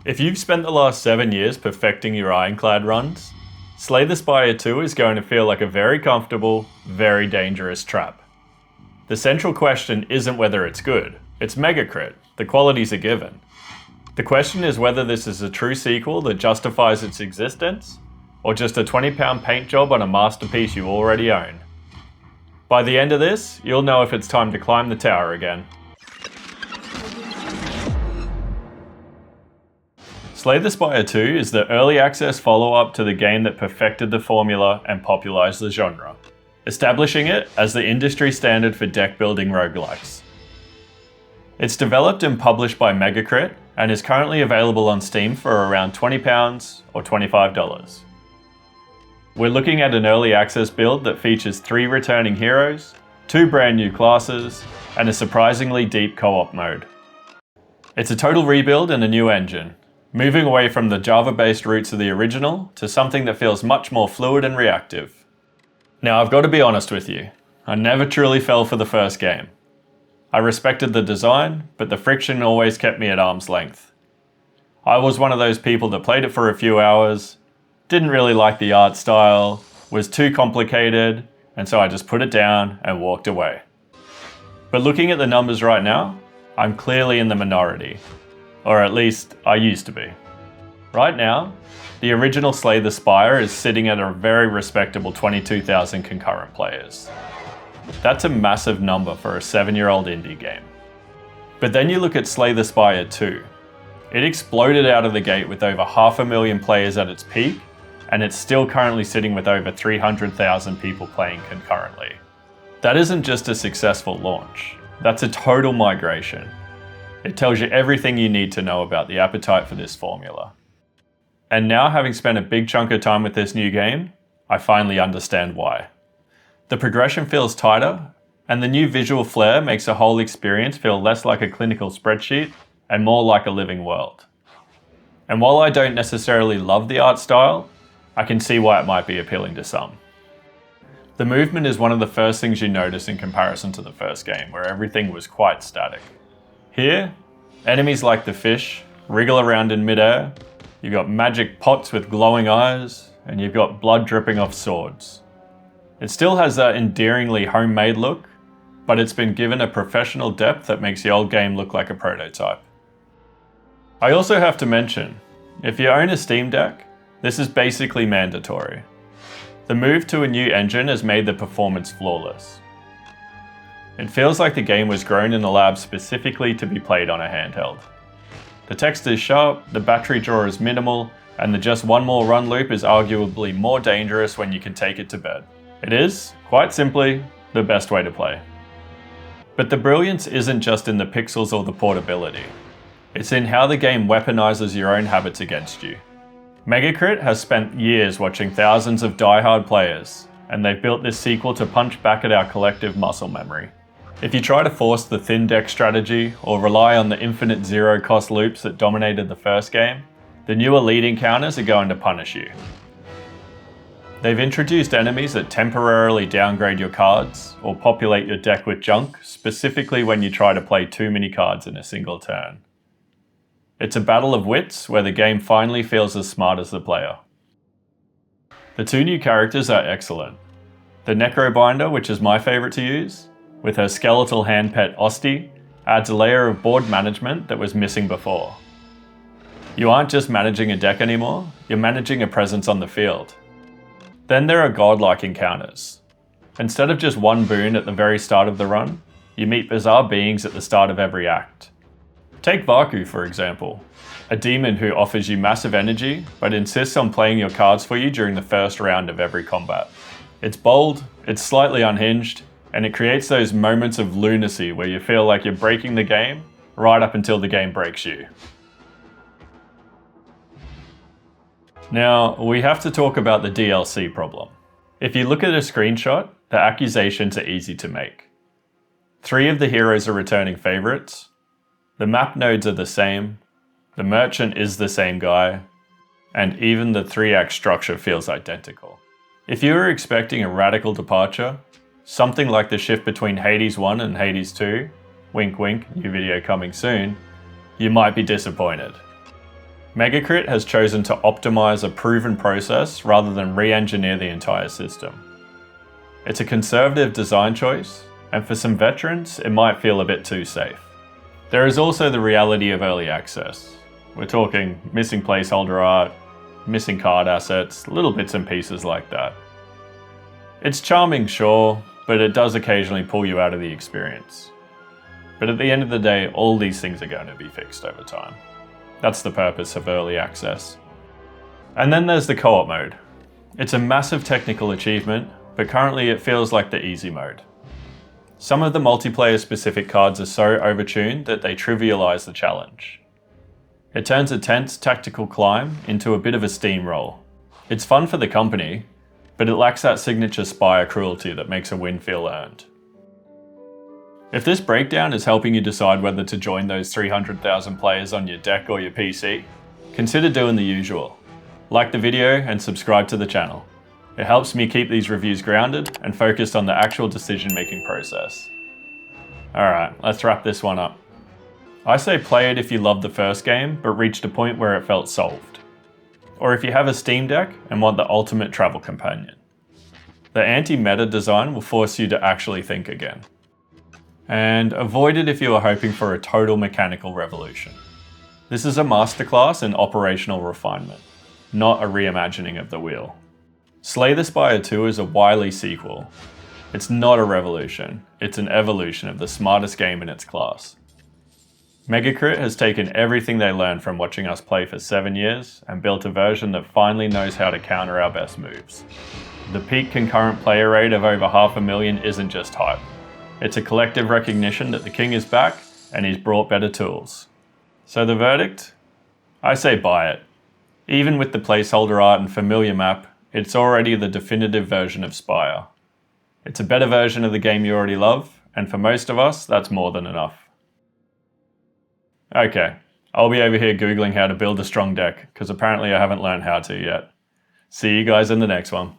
If you've spent the last 7 years perfecting your Ironclad runs, Slay the Spire 2 is going to feel like a very comfortable, very dangerous trap. The central question isn't whether it's good, it's mega crit, the qualities are given. The question is whether this is a true sequel that justifies its existence, or just a £20 paint job on a masterpiece you already own. By the end of this, you'll know if it's time to climb the tower again. Slay the Spire 2 is the early access follow-up to the game that perfected the formula and popularized the genre, establishing it as the industry standard for deck building roguelikes. It's developed and published by Megacrit and is currently available on Steam for around £20 or $25. We're looking at an early access build that features 3 returning heroes, 2 brand new classes, and a surprisingly deep co-op mode. It's a total rebuild and a new engine, moving away from the Java-based roots of the original to something that feels much more fluid and reactive. Now I've got to be honest with you, I never truly fell for the first game. I respected the design, but the friction always kept me at arm's length. I was one of those people that played it for a few hours, didn't really like the art style, was too complicated, and so I just put it down and walked away. But looking at the numbers right now, I'm clearly in the minority. Or at least, I used to be. Right now, the original Slay the Spire is sitting at a very respectable 22,000 concurrent players. That's a massive number for a 7-year-old indie game. But then you look at Slay the Spire 2. It exploded out of the gate with over 500,000 players at its peak, and it's still currently sitting with over 300,000 people playing concurrently. That isn't just a successful launch, that's a total migration. It tells you everything you need to know about the appetite for this formula. And now, having spent a big chunk of time with this new game, I finally understand why. The progression feels tighter, and the new visual flair makes the whole experience feel less like a clinical spreadsheet and more like a living world. And while I don't necessarily love the art style, I can see why it might be appealing to some. The movement is one of the first things you notice in comparison to the first game, where everything was quite static. Here, enemies like the fish wriggle around in midair, you've got magic pots with glowing eyes, and you've got blood dripping off swords. It still has that endearingly homemade look, but it's been given a professional depth that makes the old game look like a prototype. I also have to mention, if you own a Steam Deck, this is basically mandatory. The move to a new engine has made the performance flawless. It feels like the game was grown in a lab specifically to be played on a handheld. The text is sharp, the battery draw is minimal, and the just one more run loop is arguably more dangerous when you can take it to bed. It is, quite simply, the best way to play. But the brilliance isn't just in the pixels or the portability. It's in how the game weaponizes your own habits against you. Megacrit has spent years watching thousands of die-hard players, and they've built this sequel to punch back at our collective muscle memory. If you try to force the thin deck strategy or rely on the infinite zero-cost loops that dominated the first game, the new elite encounters are going to punish you. They've introduced enemies that temporarily downgrade your cards or populate your deck with junk, specifically when you try to play too many cards in a single turn. It's a battle of wits where the game finally feels as smart as the player. The 2 new characters are excellent. The Necrobinder, which is my favourite to use, with her skeletal hand pet Osti, adds a layer of board management that was missing before. You aren't just managing a deck anymore, you're managing a presence on the field. Then there are Godlike encounters. Instead of just one boon at the very start of the run, you meet bizarre beings at the start of every act. Take Vaku for example, a demon who offers you massive energy, but insists on playing your cards for you during the first round of every combat. It's bold, it's slightly unhinged, and it creates those moments of lunacy where you feel like you're breaking the game right up until the game breaks you. Now, we have to talk about the DLC problem. If you look at a screenshot, the accusations are easy to make. 3 of the heroes are returning favourites, the map nodes are the same, the merchant is the same guy, and even the 3-act structure feels identical. If you were expecting a radical departure, something like the shift between Hades 1 and Hades 2, wink wink, new video coming soon, you might be disappointed. Megacrit has chosen to optimize a proven process rather than re-engineer the entire system. It's a conservative design choice, and for some veterans, it might feel a bit too safe. There is also the reality of early access. We're talking missing placeholder art, missing card assets, little bits and pieces like that. It's charming, sure, but it does occasionally pull you out of the experience. But at the end of the day, all these things are going to be fixed over time. That's the purpose of early access. And then there's the co-op mode. It's a massive technical achievement, but currently it feels like the easy mode. Some of the multiplayer specific cards are so overtuned that they trivialize the challenge. It turns a tense tactical climb into a bit of a steamroll. It's fun for the company, but it lacks that signature Spire cruelty that makes a win feel earned. If this breakdown is helping you decide whether to join those 300,000 players on your deck or your PC, consider doing the usual. Like the video and subscribe to the channel. It helps me keep these reviews grounded and focused on the actual decision-making process. Alright, let's wrap this one up. I say play it if you loved the first game but reached a point where it felt solved. Or if you have a Steam Deck and want the ultimate travel companion. The anti-meta design will force you to actually think again. And avoid it if you are hoping for a total mechanical revolution. This is a masterclass in operational refinement, not a reimagining of the wheel. Slay the Spire 2 is a wily sequel. It's not a revolution, it's an evolution of the smartest game in its class. Megacrit has taken everything they learned from watching us play for 7 years and built a version that finally knows how to counter our best moves. The peak concurrent player rate of over 500,000 isn't just hype. It's a collective recognition that the king is back and he's brought better tools. So the verdict? I say buy it. Even with the placeholder art and familiar map, it's already the definitive version of Spire. It's a better version of the game you already love, and for most of us, that's more than enough. Okay, I'll be over here Googling how to build a strong deck, because apparently I haven't learned how to yet. See you guys in the next one.